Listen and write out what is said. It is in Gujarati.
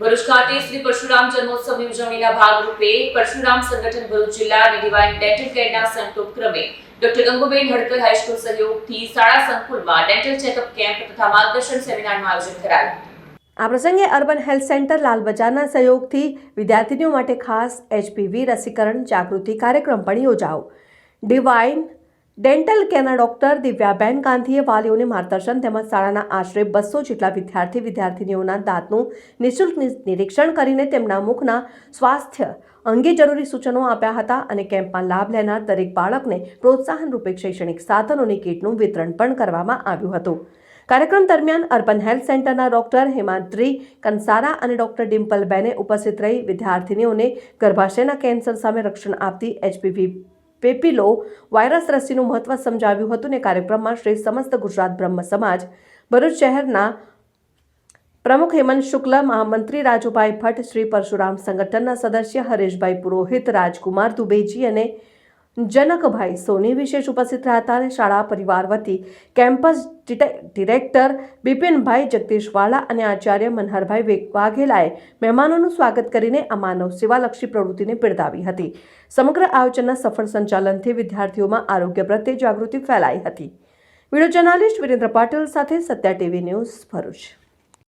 ભરૂચ ખાતે શ્રી પરશુરામ જન્મોત્સવની ઉજવણીના ભાગરૂપે પરશુરામ સંગઠન ભરૂચ જિલ્લા અને ડિવાઇન ડેન્ટલ કેરના સંયુક્ત ઉપક્રમે ડોક્ટર ગંગુબેન હડકર હાઈસ્કૂલ સહયોગથી શાળા સંકુલમાં ડેન્ટલ ચેકઅપ કેમ્પ તથા માર્ગદર્શન સેમિનારનું આયોજન કરાયું. આ પ્રસંગે અર્બન હેલ્થ સેન્ટર લાલબજારના સહયોગથી વિદ્યાર્થીઓ માટે ખાસ HPV રસીકરણ જાગૃતિ કાર્યક્રમ પણ યોજાયો. ડિવાઇન ડેન્ટલ કેરના ડોક્ટર દિવ્યાબેન ગાંધીએ વાલીઓને માર્ગદર્શન તેમજ શાળાના આશરે 200 જેટલા વિદ્યાર્થીનીઓના દાંતનું નિઃશુલ્ક નિરીક્ષણ કરીને તેમના મુખના સ્વાસ્થ્ય અંગે જરૂરી સૂચનો આપ્યા હતા અને કેમ્પમાં લાભ લેનાર દરેક બાળકને પ્રોત્સાહન રૂપે શૈક્ષણિક સાધનોની કીટનું વિતરણ પણ કરવામાં આવ્યું હતું. કાર્યક્રમ દરમિયાન અર્બન હેલ્થ સેન્ટરના ડોક્ટર હેમાંત્રી કંસારા અને ડોક્ટર ડિમ્પલબેને ઉપસ્થિત રહી વિદ્યાર્થીનીઓને ગર્ભાશયના કેન્સર સામે રક્ષણ આપતી HPV પેપિલો વાયરસ રસીનું મહત્વ સમજાવ્યું હતું અને કાર્યક્રમમાં શ્રી સમસ્ત ગુજરાત બ્રહ્મ સમાજ ભરૂચ શહેરના પ્રમુખ હેમંત શુક્લ, મહામંત્રી રાજુભાઈ ભટ્ટ, શ્રી પરશુરામ સંગઠનના સદસ્ય હરેશભાઈ પુરોહિત, રાજકુમાર દુબેજી અને જનકભાઈ સોની વિશેષ ઉપસ્થિત રહ્યા હતા અને શાળા પરિવાર વતી કેમ્પસ ડિરેક્ટર બિપિનભાઈ જગદીશવાલા અને આચાર્ય મનહરભાઈ વાઘેલાએ મહેમાનોનું સ્વાગત કરીને આ માનવ સેવાલક્ષી પ્રવૃત્તિને બિરદાવી હતી. સમગ્ર આયોજનના સફળ સંચાલનથી વિદ્યાર્થીઓમાં આરોગ્ય પ્રત્યે જાગૃતિ ફેલાઈ હતી. વિડીયો જર્નાલિસ્ટ વિરેન્દ્ર પાટીલ સાથે સત્યા ટીવી ન્યૂઝ ભરૂચ.